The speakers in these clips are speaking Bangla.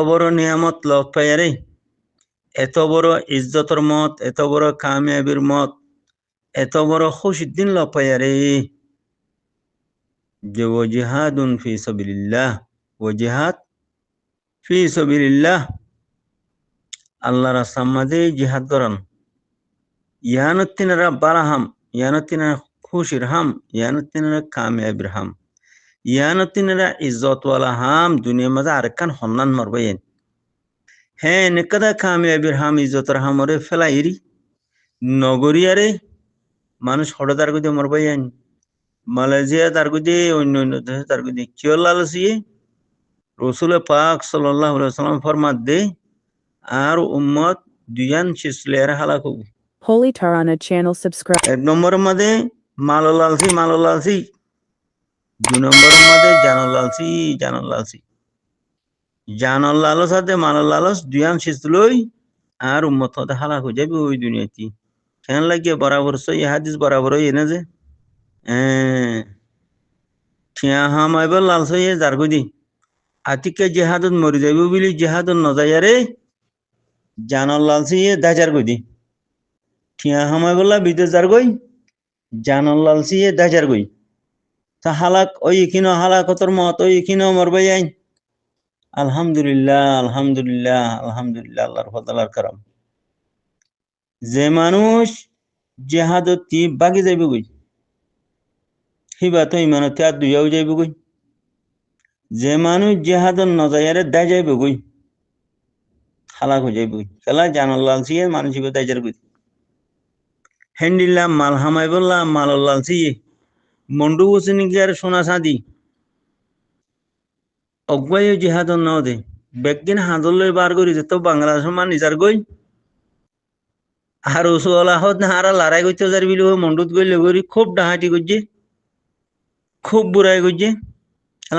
বড় নিয়ামত লত পায়ারে, এত বড় ইজ্জতর মত, এত বড় কামিয়াবির মত, এত বড় খুশির দিন লত পায়ারে যে ও জিহাদুন ফি সাবিলিল্লাহ, ও জিহাদ ফি সাবিলিল্লাহ, আল্লাহ রাস্তার মাঝে জিহাদ করান। ইয়ানতিনারা বারাহাম, ইয়ানতিনারা খুশির হাম, ইয়ানতিনারা কামিয়াবির হাম, ইয়ানতিনারা ইজ্জতওয়ালা হাম, দুনিয়ার মাঝে আরেকখান সন্ধান মারবেন। হ্যাঁ নেকাদা কামিয়াবির হাম, ইজ্জতের হামরে ফেলাইরি নগরিয়ারে মানুষ হঠাৎ গুদে মরবাইন। মালয়েশিয়া তার গুদে, অন্য অন্য দেশে তার গুদে কিয় লালসিয়ে রসুল পাক সাল্লাল্লাহু আলাইহি ওয়াসাল্লাম ফরমাত দে আর উম্মত দুয়ান শিসলের হালাক হবো। Holy Tarana channel subscribe. এক নম্বরের মধ্যে মালো লালসি, 2 নম্বরের মধ্যে জানো লালসি। জানোর লালস আছে, মালোর লালস দুয়ান শিসলই আর উম্মত হতে হালাক হয়ে যাবে ওই দুনিয়াতে। কেন লাগিয়ে বরাবর সই হাদিস বরাবর এনে যে ঠিয়া হামাইবার লালসই জারগুদি আতিকে জেহাদত মরি যাইব বলি জেহাদত নজায়ারে জানোর লালসি দাজার গদি ঠিয়া হামাই বললা বিদেশ যার গই জানোর লালসি দাজার গই তা হালাক ওই কিনো হালাকতর মত ওই কিনো মরবাই আইন। আলহামদুলিল্লাহ আল্লাহর ফজলার কারম। যে মানুষ জেহাদত বাগি যাইব গই হিবা তো ইমানতে আর দুইয়াও যাইব গই। যে মানুষ জেহাদত নজায়ারে দায় যাইব গই হালাক হয়ে যাইব গই। খেলা জানোর লালসি মানুষ হিবা দাজার গই হেন্ডিল্লা মাল হামাই বললা মালর লালসি মন্ডু বসিনি কি আর সোনা সাদি অগ্বাই জিহাদন ন দে বেগিন হাঁদলৈ বার করি তো বাংলাদেশ মান নিজার গই আর ওসলা হত না হারা লড়াই করতে যার বিলি মন্ডুত গইলে গরি খুব ডাহাটি করছে, খুব বুড়াই করছে।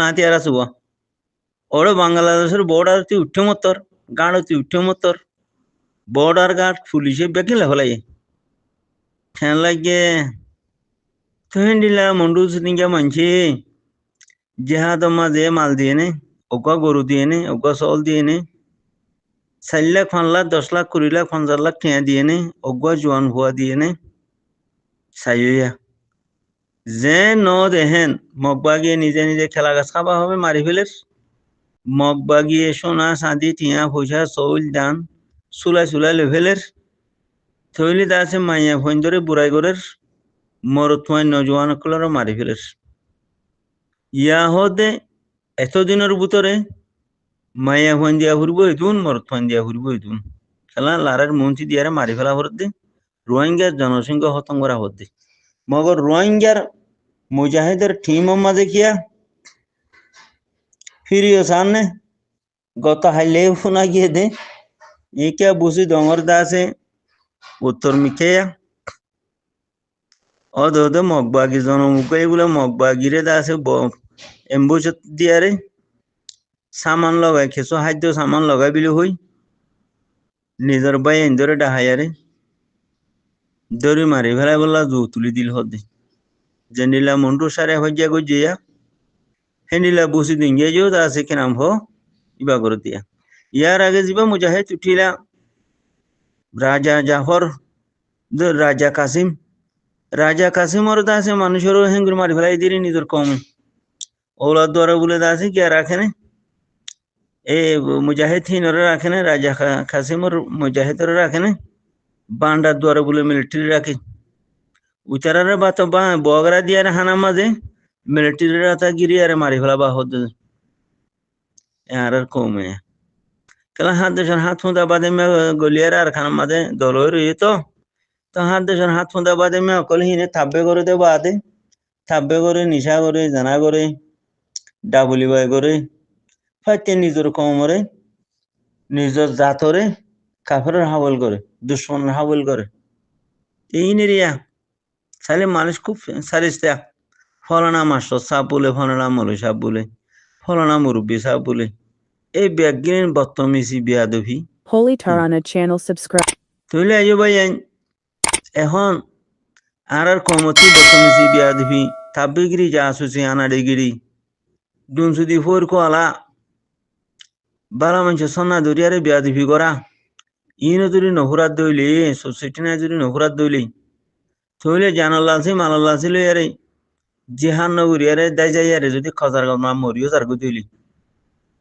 হাতি আর আসব ওরা বাংলাদেশের বর্ডার তুই উঠে মতর গাঁড় তুই উঠে মতর বর্ডার গার্ড পুলিশে বেকিলে হলাই ফ্যান লাগে তখন দিলা মন্ডু সিনিকা মানছি জেহাদ মাঝে মাল দিয়ে নে ওকা গরু দিয়ে নে ওকা চাউল দিয়ে নে 4 লাখ 5 লাখ 10 লাখ 20 লাখ 50 লাখ টিয়া দিয়ে নে ওকা জোয়ান হুয়া দিয়ে নে চাইয়া যে ন দেহেন মগ বাগিয়ে নিজে নিজে খেলা গাছ খাবা হবে মারি ফেলের মগ বাগিয়ে সোনা চাঁদি টিয়া পয়সা চাউল দান চুলাই লেভেলের থইলি তা আছে মাইয়া ফোন ধরে বুড়াই করের মরতুমাই নজওয়ান কলরও মারি ফেলের। ইয়া হতে এতদিনের ভিতরে মাইয়া ফোন দিয়া ঘুরবো হইতুন মরতুমাই দিয়া ঘুরবো হইতুন খেলা লারের মন্ত্রী দিয়ারে মারি ফেলা হতে রোহিঙ্গার জনসংখ্যা হতম করা হতে মগর রোহিঙ্গার মুজাহিদের টিম মাঝে কিয়া ফিরিও সামনে গত হাইলে শোনা গিয়ে দে ইকা বুঝি ডঙর দাসে উত্তর মিখেয়া অদ মগবাগি জনমুখে এগুলো মগবাগিরে দাসে এম্বুজ দিয়ারে সামান লগাই খেসো খাদ্য সামান লগাই বিলি হই নিজের বাই ধরে ডাহাইয়ারে দড়ি মারি ফেলাই বললা জু তুলি দিল হদে জেনিলা মন্টু সারে হইয়া গজিয়া হেনিলা বুঝি দিন গিয়ে তা আছে কেনাম হ ইবা করে দিয়া ইয়ার আগে যাবা মুজাহিদ উঠিলা রাজা জাফর রাজা কাসিমর দাসে মানুষেরও হেঙ্গুর মারি ফেলাই দিলি নিজের কম ওলার দ্বারা বলে দাসে কে রাখে না এ মুজাহিদ হিনরে রাখে না রাজা কাসিমর মুজাহিদরে রাখে না বান্ডার দ্বারা বলে মিলিটারি রাখে উচারারে বাত বগরা দিয়ারে হানা মাঝে মিলিটারি রাতা গিরি আরে মারি ফেলা বা হদ আর কমে কেলা হাত দেশের হাত ফুঁদা বাদে মে গলিয়ারে আর খানা মাঝে দল রয়ে তো হাত দেশের হাত ফুঁদা বাদে মে অকল হিনে থাব্বে করে দে বাদে থাব্বে করে নিশা করে জানা করে ডাবলি বাই করে ফাইতে নিজের কমরে নিজের জাতরে কাফের হাবল করে দুশ্মনের হাবল করে এই নিরিয়া তাহলে মানুষ খুব সারিস্তা ফলানা মাস্টার সাহ বলে ফলানা মৌলী সাহ বলে ফলানা মুরব্বী সাহ বলে এই ব্যাগিনের বর্তমিসি বিয়াদভি Holy Tarana channel subscribe. তইলে আইও ভাই এখন আর কমতি বর্তমিসি বিয়াদভি তাব্বিগিরি যা আসুসি আনাডিগিরি দুনসুদি ফোর কোয়ালা বালা মানুষ সন্না দরিয়ারে বিয়াদিফি করা ইনো যদি নহুরাত দইলে সোসাইটি না যদি নহুরাত দইলে থইলে জানাল্লাহ আছে মালাল্লাহ আছে ইয়ারে জিহান নগরিয়ারে দাই যাই ইয়ারে যদি খজার মা মরিও যার গই দইলি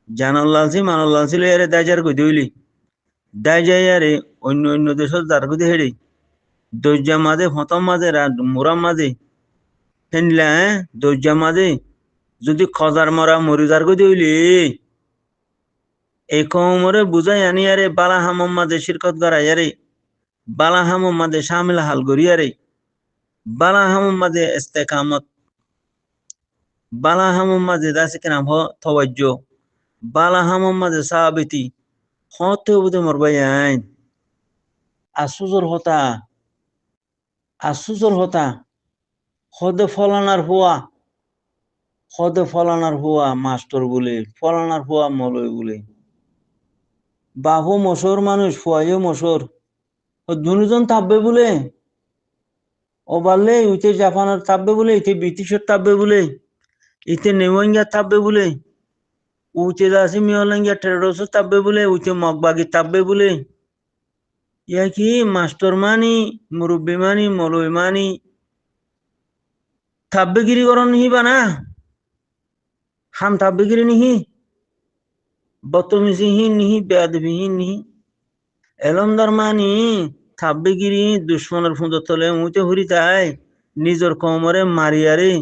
জানাল্লাহ আছে মালাল্লাহ আছে ইয়ারে দাই যার গই দইলি দাই যাই ইয়ারে অন্য অন্য দেশত যার গই হেড়ে দজ্জা মাঝে ফতম মাঝে মুরাম মাঝে হেনলা দজ্জা মাঝে যদি খজার মরা মরি যার গই দইলি এই কমরে বুঝাই আনি আরে বালা হামম মাঝে শিরকত করাই আরে বালা হামম মাঝে শামিল হাল করি আরে বালা হামম মাঝে ইস্তেকামত বালা হামম মাঝে দাসে কেনাম হ তওয়াজ্জ বালা হামম মাঝে সাবিতি হতে বুঝে মরবাই আইন আসুজর হতা আসুজর হতা হদে ফলানার হুয়া মাস্টার বলে ফলানার হুয়া মলয় বলে বাহু মশর মানুষ ফুয়াইও মশর ও দুজন থাকবে বলে ও বললে ইতে জাপানের থাকবে বলে ইতে ব্রিটিশের থাকবে বলে ইতে নেওয়াঙ্গিয়া থাকবে বলে উচে দাসি মিয়লাঙ্গিয়া টেরোসও থাকবে বলে উচে মগবাগি থাকবে বলে ইয়া কি মাস্টার মানি মুরব্বী মানি মলয় মানি থাব্বেগিরি করন নিহি বানা হাম থাব্বেগিরি নিহি বতমিজিহি নিহি বেয়াদবিহি নিহি এলমদার মানি থাব্বেগিরি দুশ্মনের ফুঁদর তলে উঁচে হুরি তাই নিজর কমরে মারিয়ারে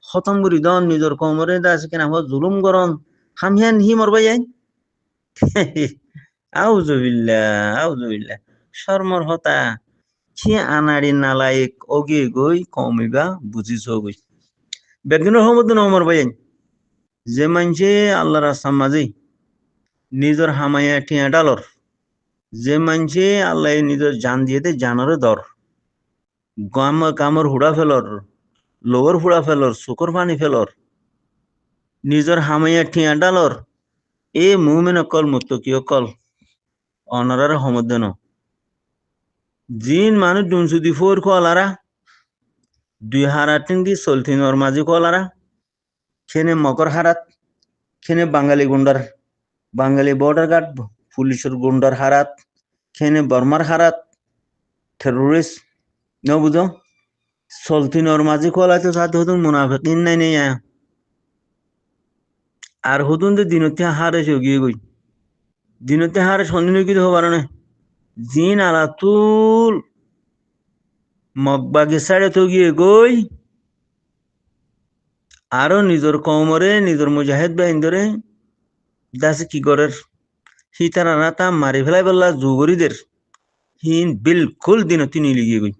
খতম করি দন নিজর কমরে দাস কেনা জুলুম করন হামিয়া নিহি মরবাই যাই আউজুবিল্লাহ শর্মর হতা কি আনাড়ি নালায়েক অগে গই কমিবা বুঝিছ গই বেগিনের সমুদ্র নমর ভাই যে মানছে আল্লাহ রাস্তার মাঝে নিজের হামাইয়া ঠিয়া ডালর যে মানছে আল্লাহ নিজের জান দিয়ে জানরে দর কামর হুড়া ফেলর লোর হুড়া ফেলর শুকর পানি ফেলর নিজের হামাইয়া ঠিয়া ডালর এ মুমেন কল মুত্তকিয় কল অনারার সমুদ্র ন জিন মানুষ দুনসুদি ফোর কলারা 2008 দি চলথিনর মাঝে কলারা খেনে মকর হারাত খেনে বাঙালি বর্ডার গার্ড পুলিশের গুন্ডার হারাত খেনে বর্মার হারাত টেরোরিস্ট ন বুঝো চলথিনর মাঝে কলাতে সাথে হতুন মুনাফিকিন নাই নেই আর হতুন তো দিনতে হারে গিয়ে গই দিনতে হারে সন্দিন কি হবার না জিন আলাতুল মগবাগে সাড়ে তো গিয়ে গই আরো নিজের কমরে নিজের মুজাহিদ বাহিন ধরে দাসে কি করের হিতারা রাতা মারি ফেলাই বললা জুগরিদের হিন বিলকুল দিন তিনি লিগিয়ে গই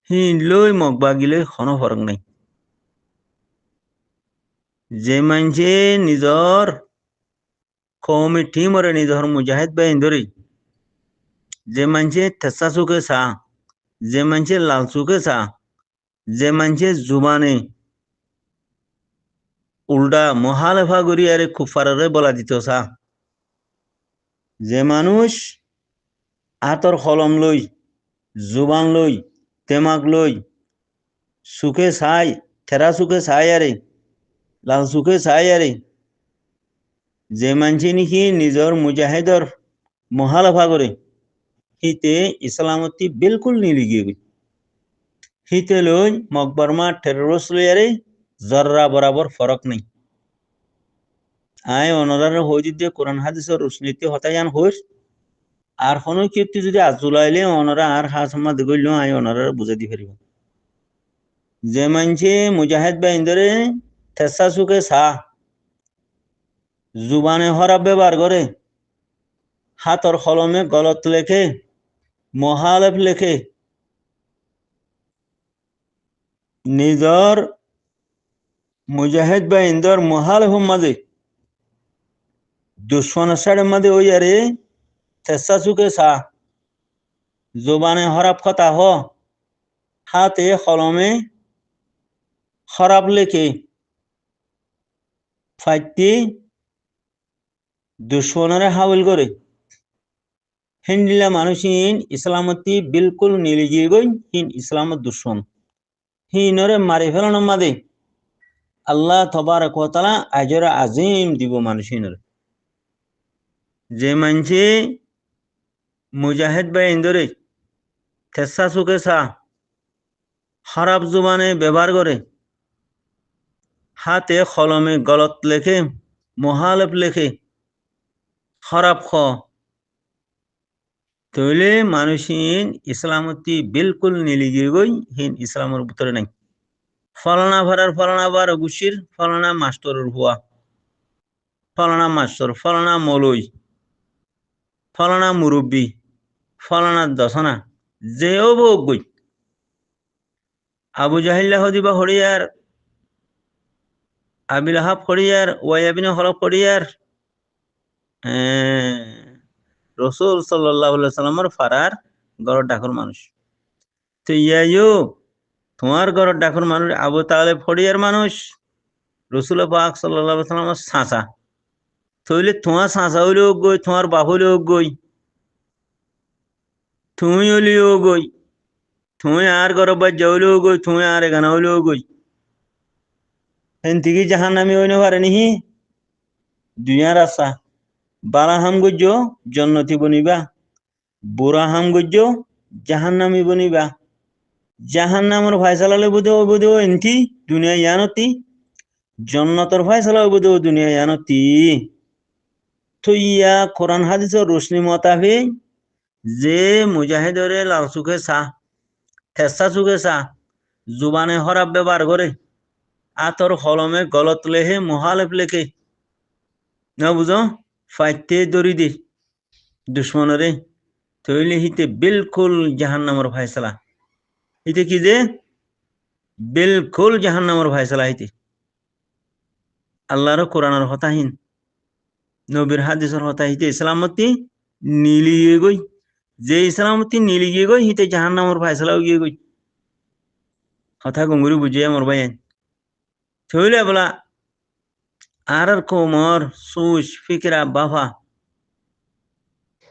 হিন লই মগবাগিলে কোনো ফরক নাই যে মানছে নিজর কৌমি টিমরে নিজর মুজাহিদ বাহিন ধরে যে মানছে থেসা চুকে চা যে মানছে লাল চুকে চা যে মানছে জুবানে উল্টা মহালেফা করি আরে কুফারে বলা দিত চা যে মানুষ হাতর কলম লই জুবান লই তেমাক লই চুকে চাই থেরা চুকে চাই আরে লাল চুকে চাই আরে যে মানছে নাকি নিজর মুজাহিদর মহালেফা করে হিতে ইসলামতি বিলকুল নিলিগিয়ে গই হিতে লই মকবরমা টেরোরিস্ট লই আরে জর্রা বরাবর ফরক নেই আয় অনরার হই যদি কোরআন হাদিসের রুশনীতি হতায়ান হইস আর কোনো কীর্তি যদি আজুলাইলে অনরা আর হাসমা দিগইল আয় অনরার বুঝাই দি পারিব যে মানছে মুজাহিদ বাহিন ধরে থেসা চুকে চা জুবানে হরাব ব্যবহার করে হাতর কলমে গলত লেখে মহালেফ লেখে নিজর মুজাহিদ বাহিন্দর মহালেফ মাঝে দুশ্মনের সাড়ে মাঝে ওই আরে চেষ্টা চুকে চা জোবানে হরাপ কথা হ হাতে কলমে খরাপ লেখে ফাইতি দুশ্মনরে হাউল করে হিন্দিলা মানুষিন ইসলামতি বিলকুল নিলিগিয়ে গই হিন ইসলামত দুশ্মন হিনরে মারি ফেলানোর মাঝে আল্লাহ তবারক ওয়া তাআলা আজর আজিম দিব মানুষিনরে যে মানছে মুজাহিদ বা ইন্দরে থেসা সুকে সা খারাপ জুবানে ব্যবহার করে, হাতে কলমে গলত লেখে, মহালেপ লেখে, খারাপ তইলে মানুষিন ইসলামতি বিলকুল নিলিগে গই হিন ইসলামের ভিতরে নাই। ফলানা ভাড়ার ফলানা বার গুছির ফলানা মাস্টরের হুয়া, ফলানা মাস্টর, ফলানা মলই, ফলানা মুরব্বী, ফলানা দশনা যেও বোক গই। আবু জাহিল্লা হদিবা হরিয়ার, আবিল আহাব হরিয়ার, ওয়াইবিন হরফ হরিয়ার রসুল সাল্লাল্লাহু আলাইহি সাল্লামের ফারার গড় ডাকর মানুষ। তো ইয়াইও তোমার গড় ডাকর মানুষ আবু তালেব হরিয়ার মানুষ, রসুল পাক সাল্লাল্লাহু আলাইহি সাল্লামের সাঁচা। তইলে তোমার সাঁচা হইলেও গই, তোমার বাপ হইলেও গই, তুমি হইলেও গই, তুমি আর গড় বাজ্যা হইলেও গই, তুমি আর এখানে হইলেও গই। এনতিকি জাহান নামি হইনে পারে নিহি দুনিয়ার আশা। বালা হাম গজ্য জন্নতি বনিবা, বুড়া হাম গজ্য জাহান নামি বনিবা। জাহান নামের ফায়সালা বুধ এনতি দুনিয়া ইয়ানতি, জন্নতর ফায়সালা বুধ দুনিয়া ইয়ানতি। তো ইয়া কোরআন হাদিসের রোশনি মতাবে যে মুজাহিদরে লাল চুকে চাহ, থেসা চুকে চাহ, জুবানে হরাব ব্যবহার করে, আতর কলমে গলত লেহে, মহালেপ লেখে, না বুঝো ফাইতে দরি দে দুশ্মনরে, তৈলে হিতে বিলকুল জাহান নামের ফায়সালা। হিতে কি যে বিলকুল জাহান নামের ফায়সালা হিতে। আল্লাহর কোরআনের হতাহীন, নবীর হাদিসের হতা হিতে ইসলামতি নীলিয়ে গই। যে ইসলামতি নীলিয়ে গই হিতে জাহান নামের ফায়সালাও গিয়ে গই। কথা গঙ্গুরি বুঝিয়ে মর বাইন থইলে বলা আর কোমর সুস ফিকরা বাফা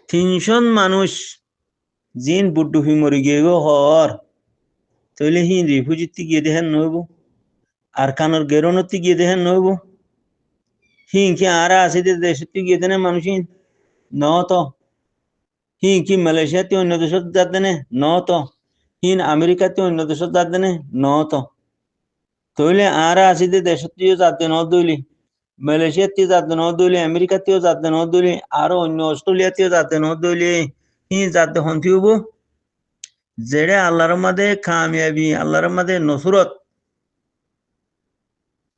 300 মানুষ জিন বুড্ডু হি মরি গিয়ে গো হর, তইলে হি রিফুজিতে গিয়ে দেখেন নইব, আর কানোর গেরনতি গিয়ে দেখেন নইব, হিংকি আর আসিতে দেশতে গিয়ে দেনে মানুষিন ন তো, হিংকি মালয়েশিয়াতে অন্য দেশত যাত দেনে ন তো, হিন আমেরিকাতে অন্য দেশত যাত দেনে ন তো। তইলে আর আসিতে দেশত্তিও যাতে ন দইলি, মালয়েশিয়াতে যাতে ন দইলি, আমেরিকাতেও যাতে ন দইলি, আরো অন্য অস্ট্রেলিয়াতেও যাতে ন দইলি, হি যাতে হন্তি হব যেড়ে আল্লাহর মাঝে কামিয়াবি, আল্লাহর মাঝে নসরত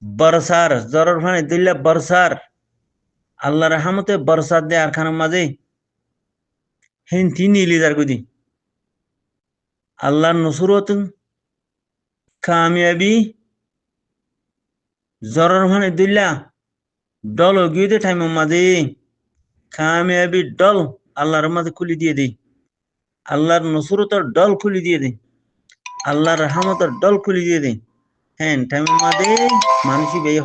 বরসার জরর ফানে দিল্লা বরসার, আল্লাহ রহমতে বরসাত দে আর খানের মাঝে হিন্তি নীলিদার গুদি আল্লাহর নসরত কামিয়াবি জরর ফানে দিল্লা ডল গিয়ে টাইমের মাঝে কামিয়াবি ডল আল্লাহর মাঝে খুলি দিয়ে দেই, আল্লাহর নসরতের ডল খুলি দিয়ে দেই, আল্লাহর রহমতের ডল খুলি দিয়ে দেই। হ্যাঁ টাইমের মাঝে মানুষই বেয়ে